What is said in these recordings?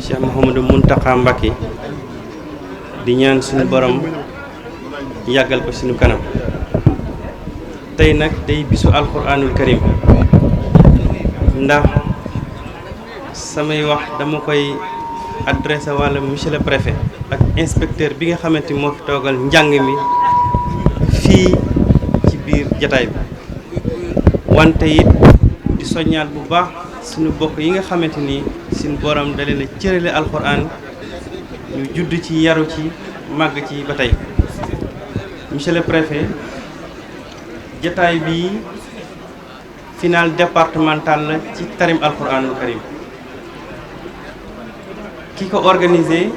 Cheikh Mouhamadou Mountakha Mbacké di ñaan suñu borom yàggal ko suñu kanam. tey nag day bisu alquranul karim ndax samay wax dama koy adressé wàlla monsieur le préfet ak inspecteur bi nga xamante moo fi toogal njàng mi fii ci biir jataay bi wante it di soññaat bu baax suñu bokk yi nga xamante ni suñu borom da leen a cërale alquran ñu judd ci yaru ci màgg ci ba tey. monsieur le préfet jataay bi final départemental la ci tarim alquranul karim ki ko organisé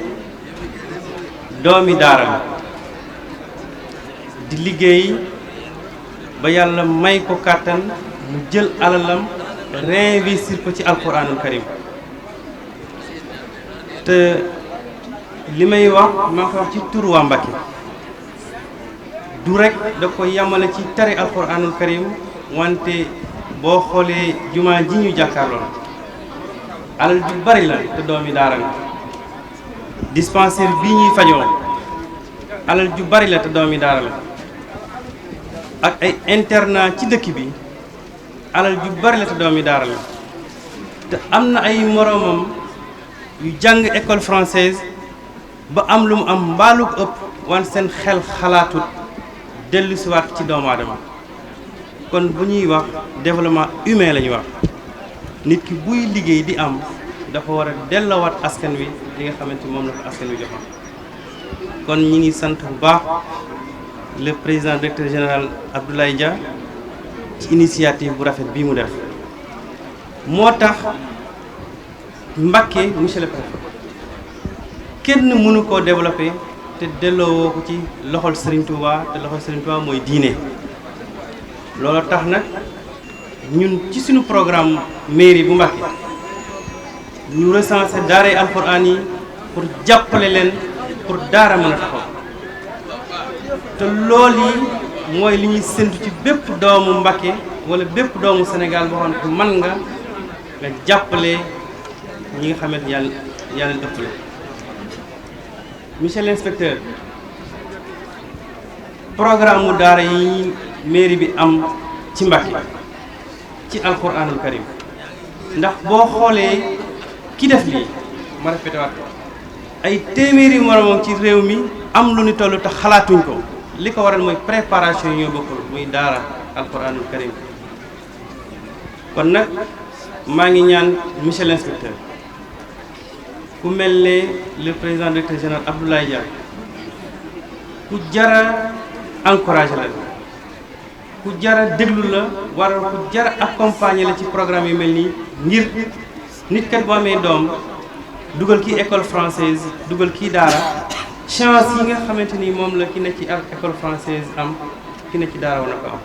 doomi daara la di liggéey ba yàlla may ko kàttan mu jël alalam réinvestir ko ci alquranul karim te li may wax maa ko wax ci turu waa Mbacké du rek da ko yamale ci tari alquranul karim wante boo xoolee jumaa ji ñu jàkkaarloon alal ju bari la te doomi daara la dispensaire bii ñuy fajoo alal ju bari la te doomi daara la ak ay internat ci dëkk bi alal ju bari la te doomi daara la te am na ay moroomam yu jàng école française ba am lu mu am mbaalu ko ëpp wan seen xel xalaatut dellu siwaat ci doomu aadama kon bu ñuy wax développement humain la ñuy wax nit ki buy liggéey di am dafa war a delloowaat askan wi li nga xamante moom la ko askan wi joxoon kon ñi ngi sant bu baax le président directeur général Abdoulaye Dia ci initiative bu rafet bii mu def moo tax Mbacké monsieur le préfet kenn mënu koo développé te delloowoo ko ci loxol Serigne Touba te loxol Serigne Touba mooy diine loolu tax nag ñun ci suñu programme mairie bu Mbacké ñu recensé daaray alxuraan yi pour jàppale leen pour daara mën a taxaw te lool yi mooy li ñuy séntu ci bépp doomu Mbacké wala bépp doomu Sénégal boo xam ne mën nga jàppale ñi nga xamante yàlla ëppale. monsieur l'inspecteur programme mu daara yi mairie bi am ci Mbacké ci alquranul karim ndax boo xoolee ki def lii ma répété waat ko ay téeméeri moromam ci réew mi am lu ni toll te xalaatuñ ko li ko waral mooy préparation yi ñoo bokkul muy daara alquranul karim kon nag maa ngi ñaan monsieur l'inspecteur ku mel ne le président directeur général Abdoulaye Dia ku jara encouragé la ku jara déglu la wala ku jara accompagner la ci programme yu mel nii ngir nit kat boo amee doom dugal kii école française dugal kii daara chance yi nga xamante ni moom la ki ne ci école française am ki ne ci daara war na ko am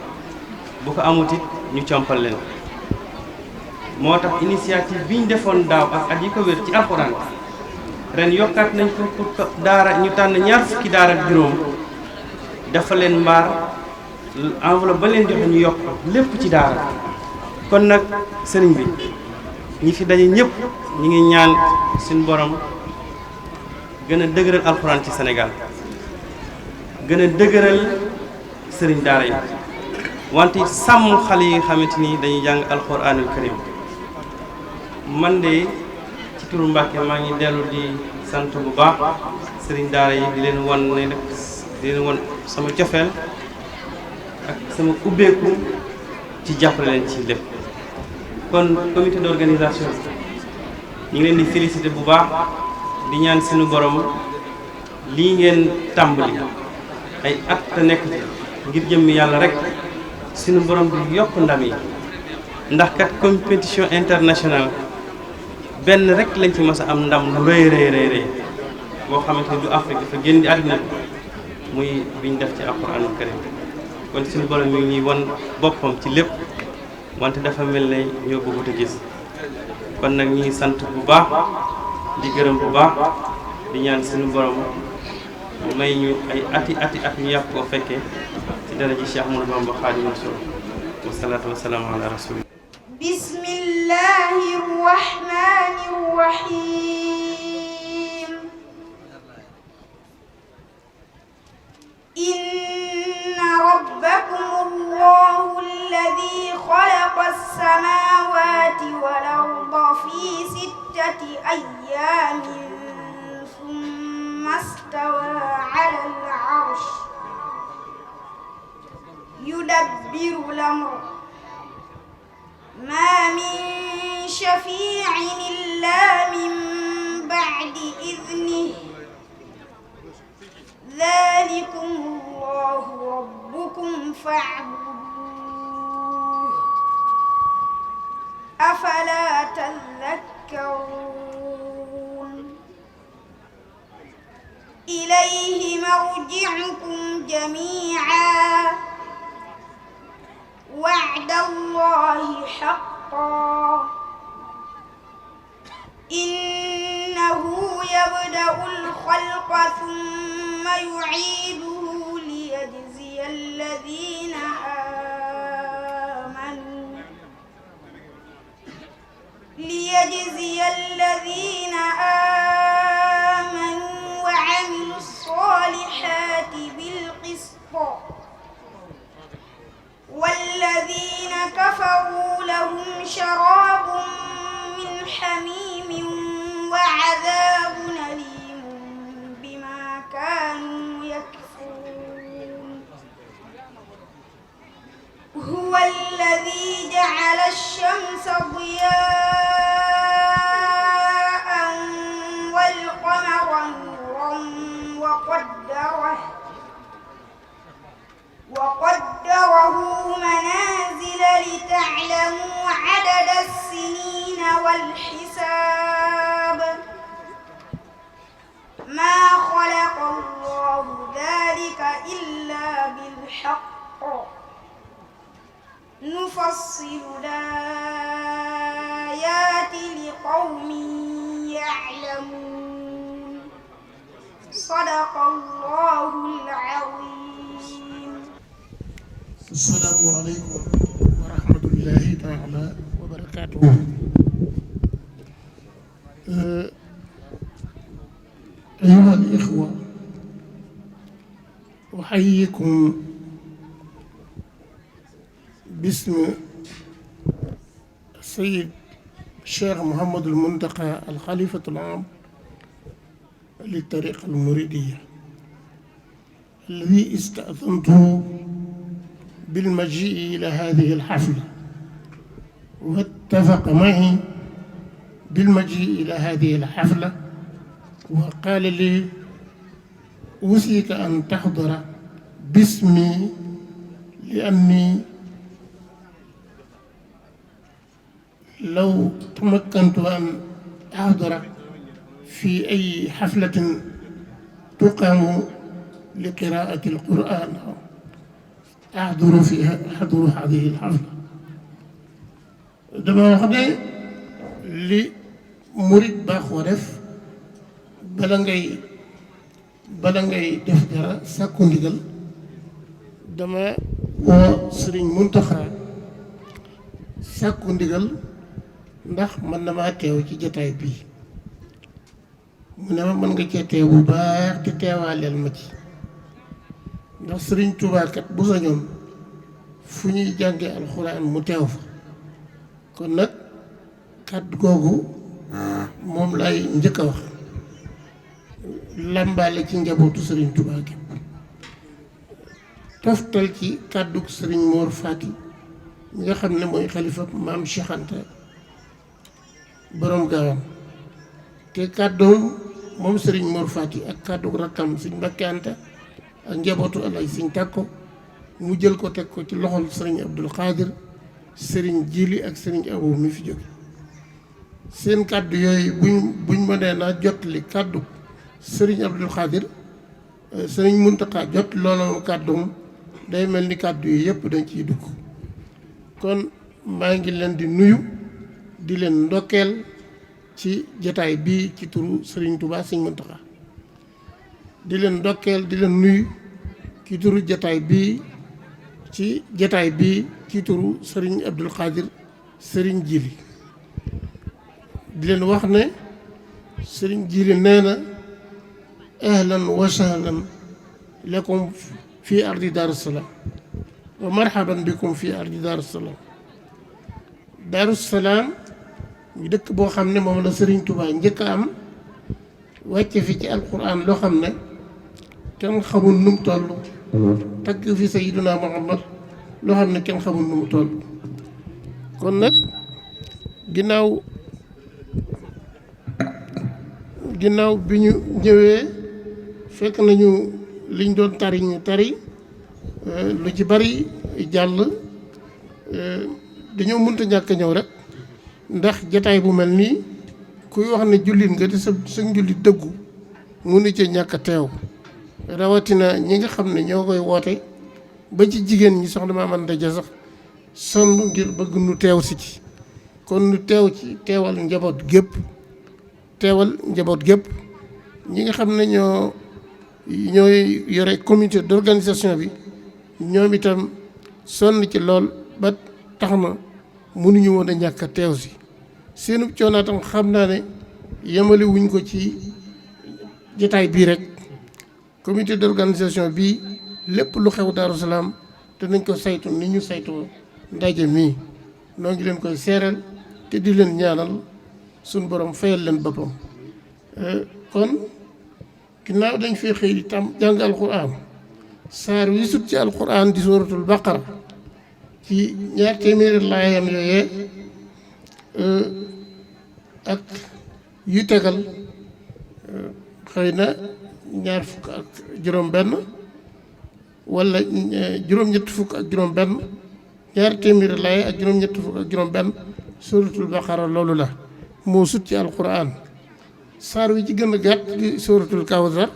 bu ko amut it ñu compal leen moo tax initiative bi ñu defoon daaw ak at yi ko wér ci alxuraan ren yokkaat nañ ko pour que daara ñu tànn ñaar fukki daara ak juróom dafa leen mbaar enveloppe ba leen joxe ñu yokk lépp ci daara kon nag sëriñ bi ñi fi daje ñëpp ñi ngi ñaan suñu borom gën a dëgëral alxuraan ci Sénégal gën a dëgëral sëriñ daara yi wante sàmm xale yi nga xamante ni dañuy jàng alxuraanul karim man de ci turu Mbacké maa ngi dellu di sant bu baax sëriñ daara yi di leen wan ne di leen wan sama cofeel ak sama ubbeeku ci jàppale leen ci lépp kon comité d'organisation ñu ngi leen di féliciter bu baax di ñaan suñu borom lii ngeen tàmbali ay at te nekk ngir jëmm yàlla rek suñu borom di yokk ndam yi ndax kat compétition internationale benn rek lañ ci mës a am ndam lu rëy rëy boo xamante ni du Afrique dafa génn di àddina muy biñ def ci alxuraanul karim kon suñu borom mi ngi ñuy won boppam ci lépp wante dafa mel ne ñoo bëggut a gis kon nag ñi ngi sant bu baax di gërëm bu baax di ñaan suñu borom may ñu ay ati at ñu yàpp koo fekkee ci daraja Cheikh Ahmadou Bamba Xaadimu Rasuul wa salaatu wa salaamu ala rasulillah. Bismillahir rahmanir rahim. أيام ثم استوى على العرش يدبر الأمر ما من شفيع إلا من بعد إذنه ذلكم الله ربكم فاعبدوه أفلا تذكرون إليه مرجعكم جميعا وعد الله حقا إنه يبدأ الخلق ثم يعيده ليجزي الذين آمنوا وعملوا الصالحات بالقسط والذين كفروا لهم شراب من حميم وعذاب أليم بما كانوا يكفرون هو الذي جعل الشمس ضياء والقمر نورا وقدره منازل لتعلموا عدد السنين والحساب ما خلق الله ذلك إلا بالحق نفصل الآيات لقوم يعلمون صدق الله العظيم. السلام عليكم ورحمة الله تعالى وبركاته. أيها الإخوة، أحييكم باسم السيد الشيخ محمد المنتقى الخليفة العام للطريقة المريدية الذي استأذنته بالمجيء إلى هذه الحفلة واتفق معي بالمجيء إلى هذه الحفلة وقال لي أوصيك أن تحضر باسمي لأني لو تمكنت أن أحضر في أي حفلة تقام لقراءة القرآن أحضر هذه الحفلة. dama wax ne li murit baaxoo def bala ngay def dara sàkku ndigal. dama woo Sëriñ Muntaxa sàkku ndigal ndax man na maa teew ci jataay bii mu ne ma mën nga cee teew bu baax te teewaaleel ma ci ndax Sëriñ Tuubaa kat bu sañoon fu ñuy jàngee alxuraan mu teew fa. kon nag kàddu googu moom lay njëkk a wax làmbaale ci njabootu Sëriñ Tuubaa gi toftal ci kàddu Sëriñ Mor Fati mi nga xam ne mooy xalifa maam Cheikh Anta borom gaawam te kàddoom moom Sëriñ Mor Fati ak kàddu rakkam Sëriñ Mbàkke Anta ak njabootu Alay Sëriñ Tàkko mu jël ko teg ko ci loxol Sëriñ Abdul Xaadir Sëriñ Jili ak Sëriñ Abo mi fi jóge seen kàddu yooyu buñ mënee naa jotli kàddu Sëriñ Abdul Xaadir Sëriñ Muntaxa jot loolu kàddoom day mel ni kàddu yi yëpp dañ ciy dugg. kon maa ngi leen di nuyu di leen ndokkeel ci jataay bii ci turu Sëriñ Tuubaa Sëriñ Muntaxa di leen ndokkeel di leen nuyu ci turu jataay bii ci turu Sëriñ Abdul Xaadir Sëriñ Jili di leen wax ne Sëriñ Jili nee na ahlan wa sahlan lakum fi ardi Daaru Salaam wa marhaban bikum fi ardi Daaru Salaam. Daaru Salaam ñu dëkk boo xam ne moom la Serigne Touba njëkk a am wàcce fi ci alquran loo xam ne kenn xamul nu mu toll tagg fi Sayyiduna Muhammad loo xam ne kenn xamul nu mu toll kon nag ginnaaw bi ñu ñëwee fekk nañu liñ doon tari ñu tari lu ci bari jàll dañoo mënta ñàkk ñëw rek ndax jataay bu mel nii kuy wax ne jullit nga te sa njullit dëggu mënu ci ñàkk a teew rawatina ñi nga xam ne ñoo koy woote ba ci jigéen ñi soxna Maam Anta Ja sax sonn ngir bëgg nu teew si ci kon nu teew ci teewal njaboot gépp ñi nga xam ne ñooy yore comité d'organisation bi ñoom itam sonn ci lool ba tax na mënuñu woon a ñàkk a teew si seenub coonaatam xam naa ne yemale wuñ ko ci jataay bii rek comité d'organisation bii lépp lu xew Daaru Salaam danañ ko saytu ni ñu saytoo ndaje mii noo ngi leen koy seeral te di leen ñaanal suñ borom fayal leen boppam kon ginnaaw dañ fee xëy di tam jàng alquran saar wi sut ci alquran di suratul baqara ci 200 laayam yooyee ak yu tegal xëy na 20 ak juróom-benn wala juróom-ñett fukk ak juróom-benn 200 laay ak juróom-ñett fukk ak juróom-benn suratul baqara loolu la moo sut ci alquran saar wi ci gën a gàtt di suratul kawsar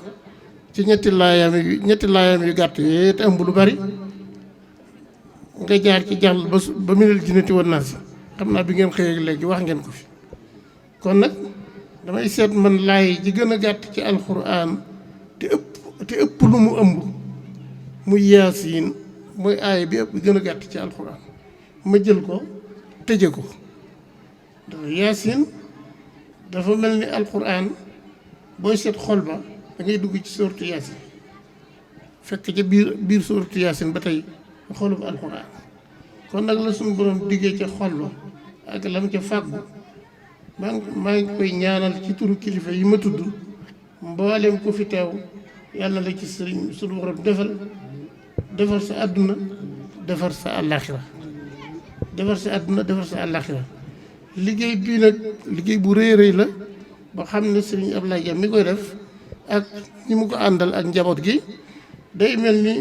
ci ñetti laayam yu gàtt yooyu te ëmb lu bari nga jaar ci jàll ba minal jinnati wan naas xam naa bi ngeen xëyee léegi wax ngeen ko fi kon nag damay seet man laay ji gën a gàtt ci alxuraan te ëpp lu mu ëmb muy yaasiin mooy aaya bi ëpp gën a gàtt ci alxuraan ma jël ko tëje ko dafa yaasiin dafa mel ni alxuraan booy seet xol ba da ngay dugg ci sooratu yaasin fekk ca biir sooratu yaasin ba tey xolu bu alxuraan kon nag la suñu borom diggee ca xol ba ak lam ca fàggu maa ngi koy ñaanal ci turu kilifa yi ma tudd mboolem ku fi teew yàlla la ci sëriñ suñu borom defar sa àdduna defar sa àllaaxira liggéey bii nag liggéey bu rëy rëy la ba xam ne sëriñ Ablaye Dia mi koy def ak ñi mu ko àndal ak njaboot gi day mel ni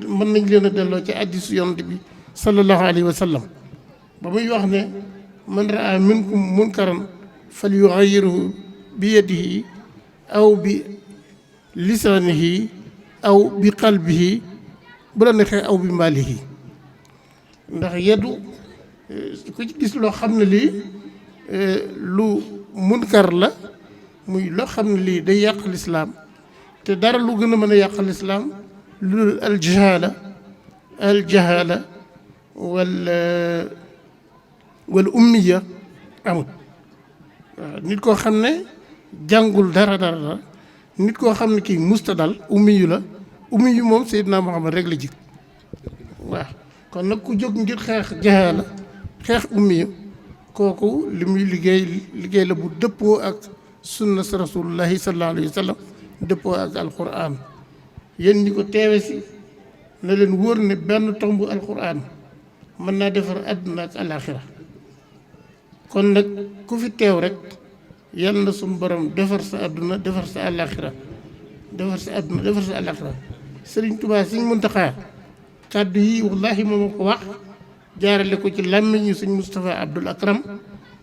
mën nañ leen a delloo ci hadiisu Yonent bi sallallahu alayhi wa sallam ba muy wax ne man raa minkum munkaran falyughayyirhu bi yadihi aw bi lisaanihi aw bi qalbihi bu la neexee aw bi maalihi ndax yeddu ku ci gis loo xam ne lii lu munkar la muy loo xam ne lii day yàq lislaam te dara lu gën a mën a yàq lislaam lu aljahala wal ummiya amut waaw nit koo xam ne jàngul dara nit koo xam ne kii musta dal ummiyu la ummiyu moom Seydina Muhammad rek la jig waaw kon nag ku jóg ngir xeex jahala xeex ummiyu kooku li muy liggéey la bu dëppoo ak sunna sa rasulullahi sallallahu alayhi wa sallam dëppoo ak alquran yéen ñi ko teewe si na leen wóor ne benn tomb alquran mën naa defar àdduna ak alaxira kon nag ku fi teew rek yal na suñu borom defar sa àdduna defar sa alaxira Sëriñ Tuubaa Sëriñ Muntaxaa kàddu yi wallahi moo ma ko wax jaarale ko ci làmmiñu Sëriñ Moustapha Abdoul Akram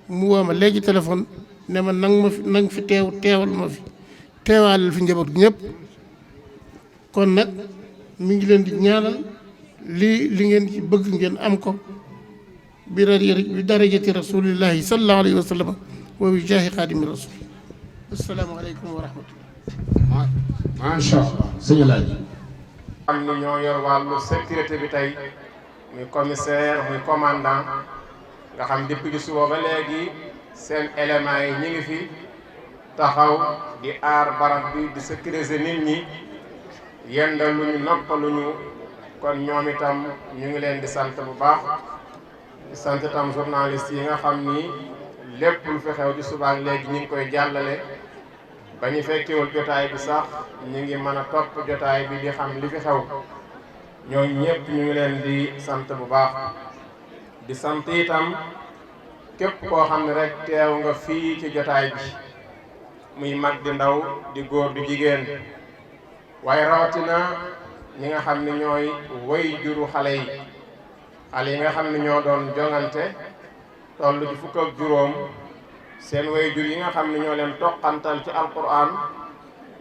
mu woo ma léegi téléphone ne ma nang fi teewal ma fi teewaalal fi njaboot gi ñëpp kon nag mi ngi leen di ñaanal li ngeen ci bëgg ngeen am ko bi darajati rasulillahi sallallahu alayhi wa sallam wa bi jaahi xaadimi rasul assalaamu aleykum wa rahmatullah. macha allah sëñ Laaj am ni ñoo yor wàllu sécurité bi tey muy commissaire muy commandant nga xam depuis ci suba ba léegi seen éléments yi ñu ngi fi taxaw di aar barab bi di sécuriser nit ñi yendaluñu noppaluñu kon ñoom itam ñu ngi leen di sant bu baax di sant itam journaliste yi nga xam ni lépp lu fi xew di subaak léegi ñu ngi koy jàllale ba ñu fekkewul jotaay bi sax ñu ngi mën a topp jotaay bi di xam li fi xew ñooñu ñëpp ñu ngi leen di sant bu baax di sant itam képp koo xam ne rek teew nga fii ci jotaay bi muy mag di ndaw di góor di jigéen waaye rawatina ñi nga xam ne ñooy way juru xale yi nga xam ne ñoo doon jongante toll ci fukk ak juróom seen way jur yi nga xam ne ñoo leen toqantal ci alquran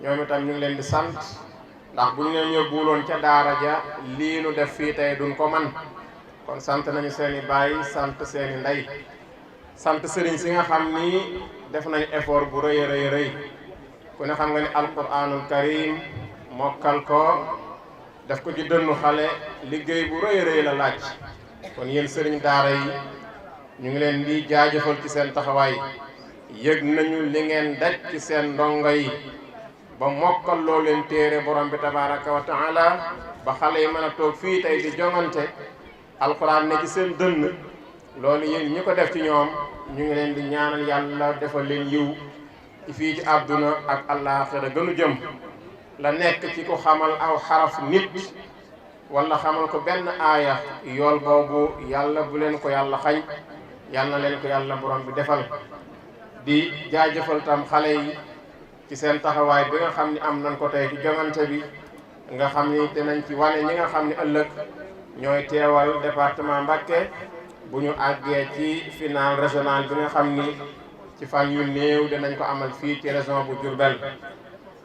ñoom itam ñu ngi leen di sant ndax bu ñu leen yóbbuwuloon ca daara ja lii nu def fii tey duñ ko man kon sant nañu seeni baay sant seeni ndey sant sëriñ si nga xam ni def nañu effort bu rëy rëy rëy ku ne xam nga ni alquranul karim mokkal ko def ko ci dënnu xale liggéey bu rëy rëy la laaj kon yéen sëriñ daara yi ñu ngi leen di jaajëfal ci seen taxawaay yëg nañu li ngeen daj ci seen ndongo yi ba mokkal loo leen téere borom bi tabaraka wa taala ba xale yi mën a toog fii tey di jongante alquran ne ci seen dënn loolu yéen ñi ko def ci ñoom ñu ngi leen di ñaanal yàlla defal leen yiw ci fii ci àdduna ak àllaaxira gënu jëm la nekk ci ko xamal aw xaraf nit wala xamal ko benn aaya yool boobu yàlla bu leen ko yàlla xañ yal na leen ko yàlla borom bi defal di jaajëfal tam xale yi ci seen taxawaay bi nga xam ni am nañ ko tey ci jongante bi nga xam ni dinañ ci wane ñi nga xam ni ëllëg ñooy teewal département Mbacké bu ñu àggee ci final régional bi nga xam ni ci fan yu néew dinañ ko amal fii ci région bu Diourbel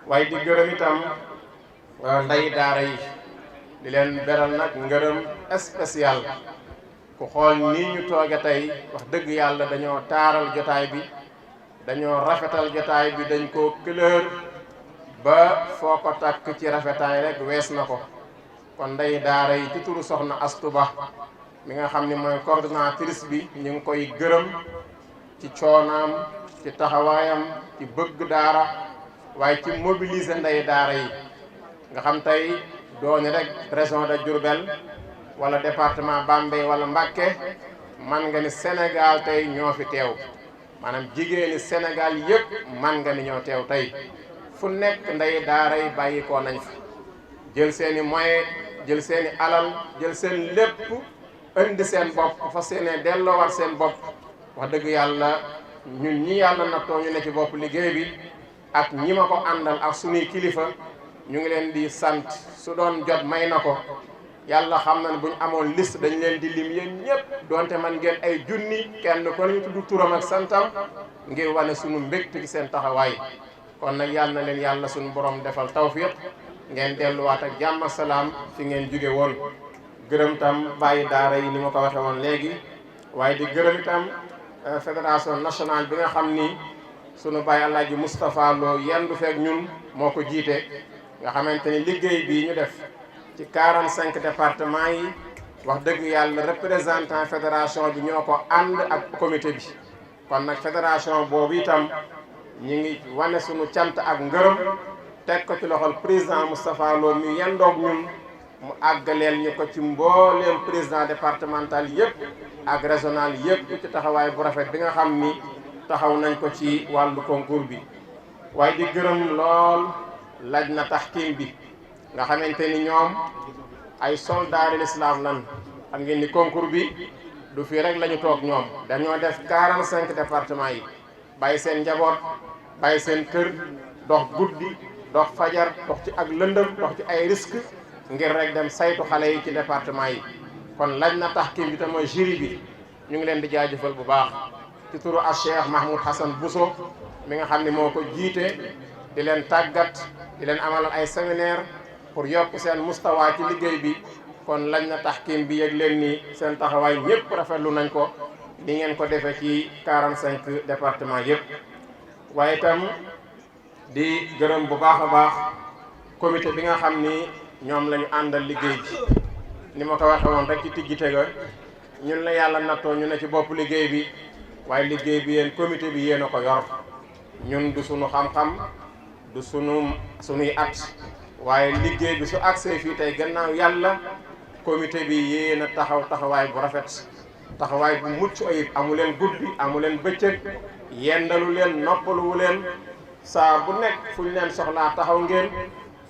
waaye di gërëm itam ndey daara yi di leen beral nag ngërëm spécial ku xool nii ñu tooge tey wax dëgg yàlla dañoo taaral jotaay bi dañoo rafetal jotaay bi dañ ko couleur ba foo ko takk ci rafetaay rek wees na ko kon ndey daara yi ci turu soxna Astu Ba mi nga xam ni mooy coordonnatrice bi ñu ngi koy gërëm ci coonaam ci taxawaayam ci bëgg daara waaye ci mobiliser ndey daara yi nga xam tey dooni rek région de Diourbel wala département Bambey wala Mbacké man nga ni Sénégal tey ñoo fi teew maanaam jigéeni Sénégal yëpp man nga ni ñoo teew tey fu nekk ndey daara yi bàyyi ko nañ fa jël seeni moyen jël seeni alal jël seen lépp indi seen bopp fa seene delloowaat seen bopp wax dëgg yàlla ñun ñi yàlla nattoo ñu ne ci bopp liggéey bi ak ñi ma ko àndal ak suñuy kilifa ñu ngi leen di sant su doon jot may na ko yàlla xam na ne bu ñu amoon liste dañ leen di lim yéen ñëpp donte man ngeen ay junni kenn ko ñu tudd turam ak santam ngir wane sunu mbégte ci seen taxawaay kon nag yàlla na leen yàlla suñu borom defal tawfiq ngeen delluwaat ak jàmm salaam fi ngeen jóge woon gërëm tam bàyyi daara yi ni ma ko waxe woon léegi waaye di gërëm itam fédération nationale bi nga xam ni sunu bàyyi Alaaji Moustapha Lo yendu feek ñun moo ko jiite nga xamante ni liggéey bii ñu def ci 45 départements yi wax dëgg yàlla représentant fédération bi ñoo ko ànd ak comité bi kon nag fédération boobu itam ñi ngi wane sunu cant ak ngërëm teg ko ci loxol président Moustapha Lo mi yendoog ñun mu àggaleel ñu ko ci mbooleem président départemental yëpp ak régional yëpp ci taxawaay bu rafet bi nga xam ni taxaw nañ ko ci wàllu concours bi waaye di gërëm lool laj na taxkim bi nga xamante ni ñoom ay soldats de l'islam lan xam ngeen ni concours bi du fii rek la ñu toog ñoom dañoo def 45 départements yi bàyyi seen njaboot bàyyi seen kër dox guddi dox fajar dox ci ak lëndëm dox ci ay risques ngir rek dem saytu xale yi ci département yi kon laj na taxkim bi te mooy jury bi ñu ngi leen di jaajëfal bu baax ci turu a Cheikh Mahmoud Hassan Bousso mi nga xam ne moo ko jiite di leen tàggat di leen amalal ay séminaire pour yokk seen mustawa ci liggéey bi kon lañ na taxkim bi yëg leen ni seen taxawaay ñëpp rafetlu nañ ko ni ngeen ko defee ci 45 départements yëpp waaye itam di gërëm bu baax a baax comité bi nga xam ni ñoom la ñu àndal liggéey bi ni ma ko waxe woon rek ci tijjite ga ñun la yàlla nattoo ñu ne ci bopp liggéey bi waaye liggéey bi yéen comité bi yéen a ko yor ñun du sunu xam-xam du sunuy at waaye liggéey bi su agsee fii tey gannaaw yàlla comité bi yéen a taxaw taxawaay bu rafet taxawaay bu mucc ayib, amu leen guddi amu leen bëccëg, yendalu leen noppaluwu leen, saa bu nekk fu ñu leen soxlaa taxaw ngeen,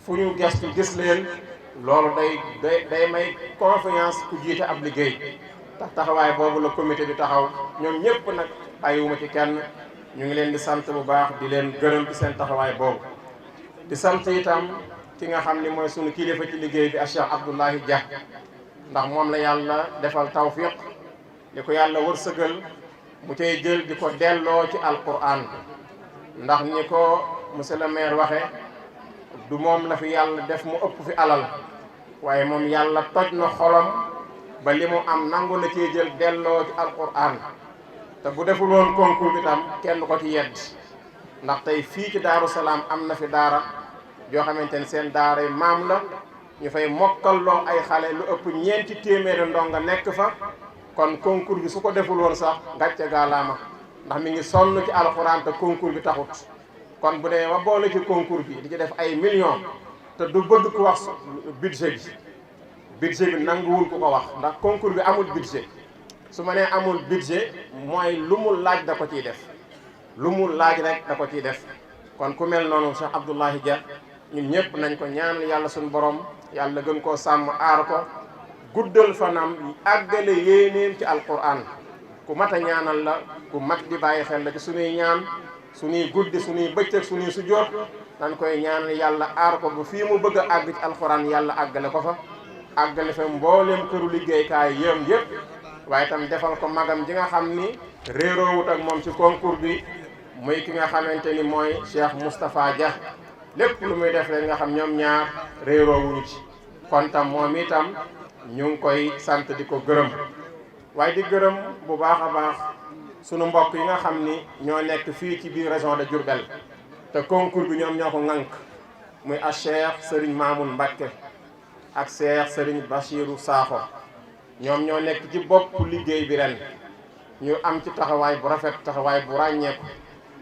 fu ñu gestu gis leen. loolu day may confiance ku jiite ab liggéey. taxawaay boobu la comité bi taxaw ñoom ñëpp nag bàyyiwuma ci kenn, ñu ngi leen di sant bu baax di leen gërëm ci seen taxawaay boobu. di sant itam ki nga xam ni mooy sunu kilifa ci liggéey bi Cheikh Abdoulahi Dia, ndax moom la yàlla defal tawfiq li ko yàlla wërsëgal mu cay jël di ko delloo ci alquran. ndax ni ko monsieur le maire waxe du moom la fi yàlla def mu ëpp fi alal, waaye moom yàlla toj na xolam ba li mu am nangu na cee jël delloo ci alquran. te bu deful woon concours bi tam kenn ko ci yedd, ndax tey fii ci Daaru Salaam am na fi daara yoo xamante ni seen daara maam la, ñu fay mokkalloo ay xale lu ëpp 4 téeméeri ndonga nekk fa. kon concours bi su ko deful woon sax gàcce gaalaama, ndax mi ngi sonn ci alxuraan te concours bi taxut. kon bu dee ba boole ci concours bi di ci def ay millions te du bëgg ku wax budget bi nanguwul ku ko wax, ndax concours bi amul budget. su ma nee amul budget mooy lu mu laaj da ko ciy def, lu mu laaj rek da ko ciy def. kon ku mel noonu Cheikh Abdoulahi Dia ñun ñëpp nañ ko ñaan yàlla suñu borom yàlla gën koo sàmm aar ko, guddal fanam, àggale yéenéem ci alquran. ku mat a ñaanal la, ku mat di bàyyi xel la ci suñuy ñaan, suñuy guddi, suñuy bëccëg, suñuy sujjóot. dañ koy ñaanal yàlla aar ko bu fii mu bëgg a àgg ci alquran yàlla àggale ko fa, àggale fa mbooleem këru liggéeykaay yëpp. waaye itam defal ko magam ji nga xam ni réeroowut ak moom ci concours bi, muy ki nga xamante ni mooy Cheikh Moustapha Dia. lépp lu muy def rek nga xam ñoom ñaar réeroowuñu ci. kon tam moom itam ñu ngi koy sant di ko gërëm, waaye di gërëm bu baax a baax sunu mbokk yi nga xam ni ñoo nekk fii ci biir région de Diourbel te concours bi ñoom ñoo ko ŋànk, muy a Cheikh Serigne Mamoun Mbacké ak Cheikh Serigne Bachirou Sakho. ñoom ñoo nekk ci bopp liggéey bi ren, ñu am ci taxawaay bu rafet, taxawaay bu ràññeeku.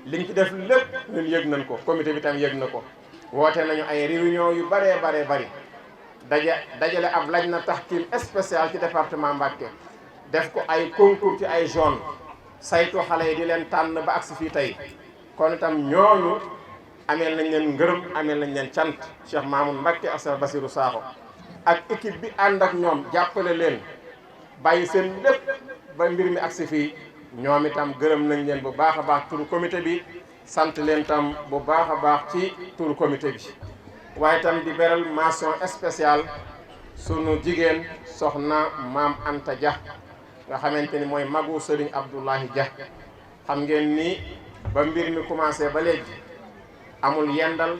liñ ci def lépp ñun yëg nañ ko, comité bi tam yëg na ko. woote nañu ay réunion yu bari dajale ab lajna tahkim spécial ci département Mbacké, def ko ay concours ci ay zone, saytu xale yi di leen tànn ba agsi fii tey. kon itam ñooñu ameel nañ leen ngërëm, ameel nañ leen cant. Cheikh Mamoun Mbacké ak Cheikh Bassirou Sakho ak équipe bi ànd ak ñoom jàppale leen, bàyyi seen lépp ba mbir mi agsi fii. ñoom itam gërëm nañ leen bu baax a baax turu comité bi, sant leen tam bu baax a baax ci turu comité bi. waaye itam di beral mention spéciale sunu jigéen soxna Maam Anta Dia nga xamante ni mooy magu Serigne Abdoulahi Dia. xam ngeen ni ba mbir mi commencé ba léegi amul yendal,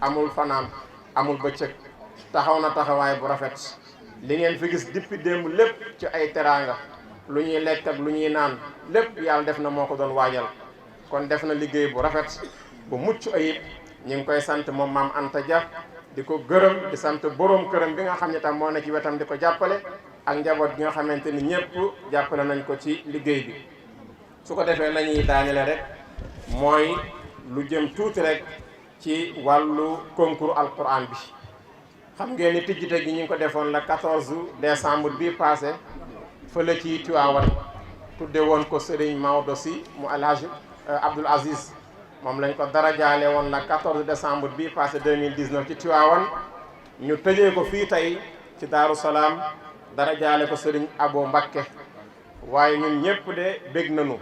amul fanaan, amul bëccëg, taxaw na taxawaay bu rafet. li ngeen fi gis depuis démb lépp ci ay teraanga, lu ñuy lekk ak lu ñuy naan lépp yàlla def na moo ko doon waajal. kon def na liggéey bu rafet bu mucc ayib. ñu ngi koy sant moom Maam Anta Dia, di ko gërëm, di sant borom këram bi nga xam ne tam moo ne ci wetam di ko jàppale, ak njaboot gi nga xamante ni ñëpp jàppale nañ ko ci liggéey bi. su ko defee lañuy daanele rek mooy lu jëm tuuti rek ci wàllu concours alquran bi. xam ngeen ni tijjite gi ñu ngi ko defoon la 14 décembre bii passé fële ci Tivaouane, tudde woon ko Serigne Maodo Sy mu Alhaji Abdoul Aziz. moom lañ ko darajaale woon la 14 décembre bii passé 2019 ci Tivaouane. ñu tëjee ko fii tey ci Daaru Salaam darajaale ko Serigne Abo Mbacké. waaye ñun ñëpp de bég nañu.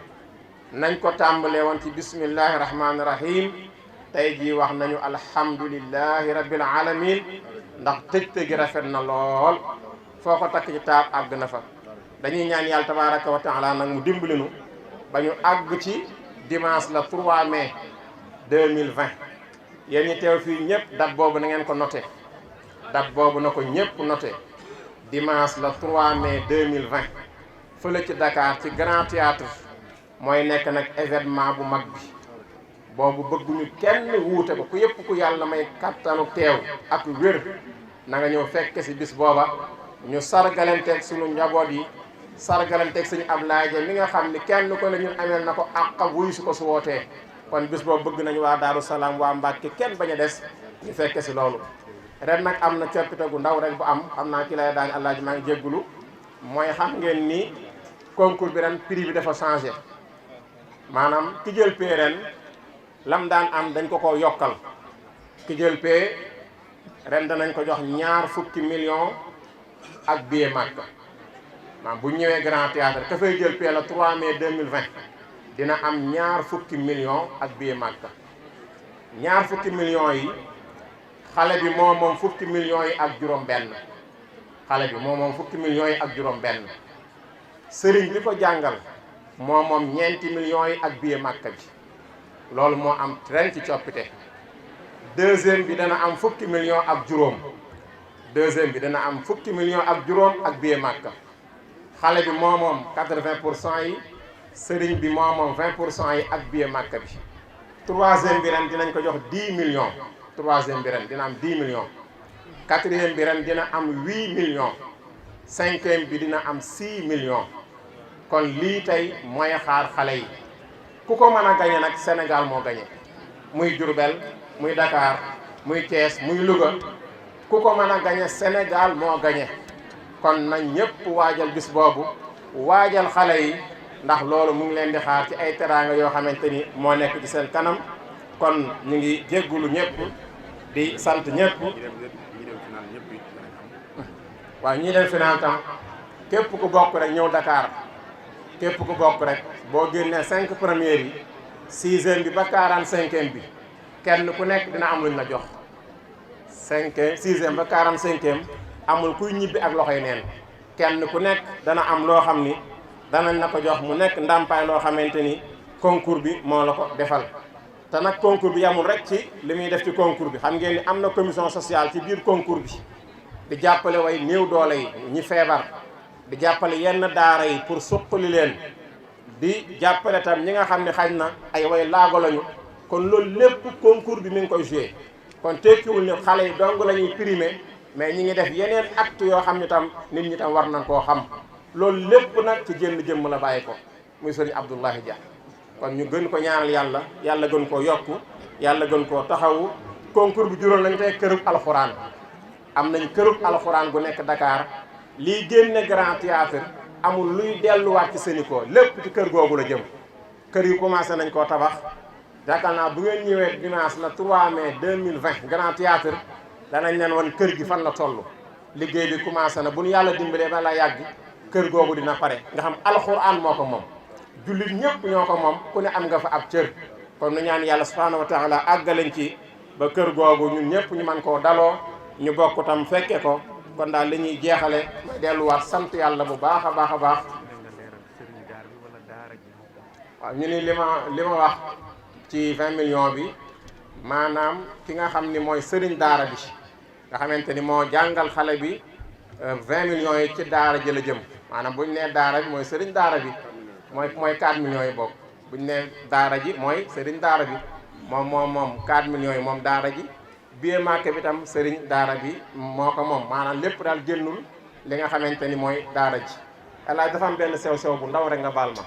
nañ ko tàmbalee woon ci bismillahi rahmaani rahim, tey jii wax nañu alhamdulillahi rabbil alamin, ndax tëjte gi rafet na lool, foo ko takk ci taar àgg na fa. dañuy ñaan yàlla tabaraka wa taala nag mu dimbali nu ba ñu àgg ci dimanche la 3 mai 2020. yéen ñi teew fii ñëpp date boobu na ngeen ko noté, date boobu na ko ñëpp noté. dimanche la 3 mai 2020 fële ci Dakar ci Grand Théâtre mooy nekk nag événement bu mag bi. boobu bëgguñu kenn wuute ko, ku yëpp ku yàlla may kattanu teew ak wér na nga ñëw fekk si bis booba. ñu sargalanteeg sunu njaboot yi, sargalanteeg suñu Ablaye Dia mi nga xam ni kenn ko ne ñun ameel na ko àq wuy su ko su wootee. kon bis boobu bëgg nañu waa Daaru Salaam, waa Mbacké kenn bañ a des ñu fekke si loolu. ren nag am na coppite gu ndaw rek bu am, xam naa ci lay daañu Alaaji maa ngi jéggulu mooy xam ngeen ni concours bi ren prix bi dafa changé maanaam ki jël pee ren lam daan am dañ ko yokkal ki jël pee ren danañ ko jox 20 millions ak billet Makka maanaam bu ñëwee Grand Théâtre ka fay jël pee la 3 mai 2020 dina am 20 millions ak billet Makka 20 millions yi xale bi moo moom 10 millions yi ak juróom benn xale bi moo moom 10 millions yi ak juróom benn sëriñ bi ko jàngal moo moom 9 millions yi ak billet Makka bi loolu moo am ren ci coppite deuxième bi dana am 10 millions ak juróom deuxième bi dana am 10 millions ak juróom ak billet Makka xale bi moo moom 80% yi sëriñ bi moo moom 20% yi ak billet Makka bi troisième bi ren dinañ ko jox 10 millions troisième bi ren dina am 10 millions quatrième bi ren dina am 8 millions cinquième bi dina am 6 millions kon lii tey mooy xaar xale yi ku ko mën a gañe nag Sénégal moo gañe muy Diourbel muy Dakar muy Thiès muy Louga ku ko mën a gañe Sénégal moo gañe kon nañ ñëpp waajal bis boobu waajal xale yi ndax loolu mu ngi leen di xaar ci ay teraanga yoo xamante ni moo nekk ci seen kanam kon ñu ngi jéggulu ñëpp di sant ñëpp waaw ñii dem final tam képp ku bokk rek ñëw Dakar képp ku bokk rek boo génnee 5 premières yi 6e bi ba 45e bi kenn ku nekk dina am luñ la jox 6e ba 45e amul kuy ñibbi ak loxoy neen kenn ku nekk dana am loo xam ni danañ la ko jox mu nekk ndàmpaay loo xamante ni concours bi moo la ko defal te nag concours bi yamul rek ci li muy def ci concours bi xam ngeen ni am na commission sociale ci biir concours bi di jàppale way néew doole yi ñi feebar di jàppale yenn daara yi pour suqali leen di jàppale tam ñi nga xam ne xañ na ay way laago lañu kon loolu lépp concours bi mi ngi koy joué kon tekkiwul ni xale yi dong la ñuy primé mais ñi ngi def yeneen acte yoo xam ne tam nit ñi tam war nañ koo xam loolu lépp nag ci jënn jëmm la bàyyi ko muy sëriñ Abdoulahi Dia kon ñu gën ko ñaanal yàlla yàlla gën koo yokku yàlla gën koo taxawu concours bi juróom lañ tey kërub alxuraan am nañ kërub alxuraan gu nekk Dakar lii génne Grand Théâtre amul luy delluwaat ci Sénico lépp ci kër googu la jëm kër yi commencé nañ koo tabax yaakaar naa bu ngeen ñëwee dimanche la 3 mai 2020 Grand Théâtre danañ leen wan kër gi fan la toll liggéey bi commencé na bu ñu yàlla dimbalee ba la yàgg kër googu dina pare nga xam alxuraan moo ko moom jullit ñëpp ñoo ko moom ku ne am nga fa ab cër kon nu ñaan yàlla subhanahu wa taala àggalañ ci ba kër googu ñun ñëpp ñu man koo daloo ñu bokk tam fekke ko kon daal li ñuy jeexale delluwaat sant yàlla bu baax a baax a baax waaw ñu ni li ma wax ci 20 millions bi maanaam ki nga xam ni mooy sëriñ daara bi nga xamante ni moo jàngal xale bi 20 millions yi ci daara ji la jëm maanaam bu ñu nee daara bi mooy sëriñ daara bi mooy 4 millions yi bokk bu ñu nee daara ji mooy sëriñ daara bi moom 4 millions yi moom daara ji billet Makka bi tam sëriñ daara bi moo ko moom maanaam lépp daal génnul li nga xamante ni mooy daara ji alaaj dafa am benn sew-sew bu ndaw rek nga baal ma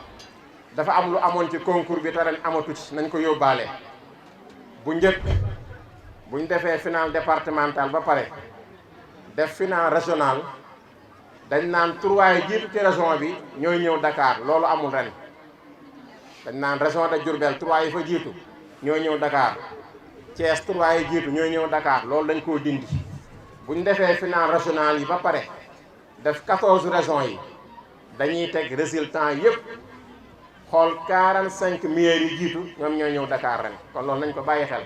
dafa am lu amoon ci concours bi te ren amatu ci nañ ko yóbbaale bu njëkk buñ defee final départemental ba pare def final régional dañ naan 3 yi jiitu ci région bi ñooy ñëw Dakar loolu amul ren dañ naan région de Diourbel 3 yi fa jiitu ñooy ñëw Dakar Thiès 3 yi jiitu ñooy ñëw Dakar loolu dañ koo dindi buñ defee final régional yi ba pare def 14 régions yi dañuy teg résultat yépp xool 45 maires yi jiitu ñoom ñooy ñëw Dakar ren kon loolu nañ ko bàyyi xel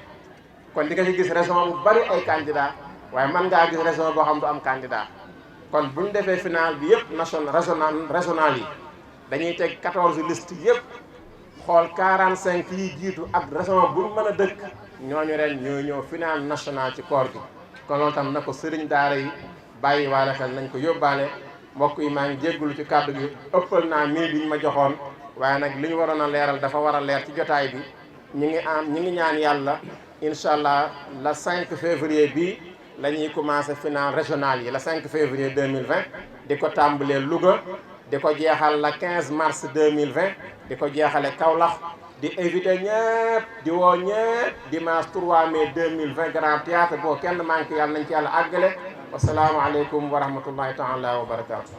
kon di nga ci gis région bu bari ay candidat waaye mën ngaa gis région boo xam du am candidat kon bu ñu defee final bi yëpp régional yi dañuy teg 14 liste yëpp xool 45 yi jiitu ak région bu mën a dëkk ñooñu ren ñooy ñëw final national ci koor gi kon loolu tam na ko sëriñ daara yi bàyyi waale xel nañ ko yóbbaale mbokk yi maa ngi jéggulu ci kàddu gi ëppal naa mii bi ñu ma joxoon waaye nag li ñu waroon a leeral dafa war a leer ci jotaay bi ñi ngi ñaan yàlla incha allah le 5 février bi la ñuy commencé final régional yi le 5 février 2020 di ko tàmbalee Louga di ko jeexal le 15 mars 2020 di ko jeexale Kaolack di invité ñëpp di woo ñëpp dimanche 3 mai 2020 Grand Théâtre boo kenn manqué yàlla nañ ci yàlla àggale wasalaamualeykum wa rahmatullahi taala wa barakaatu.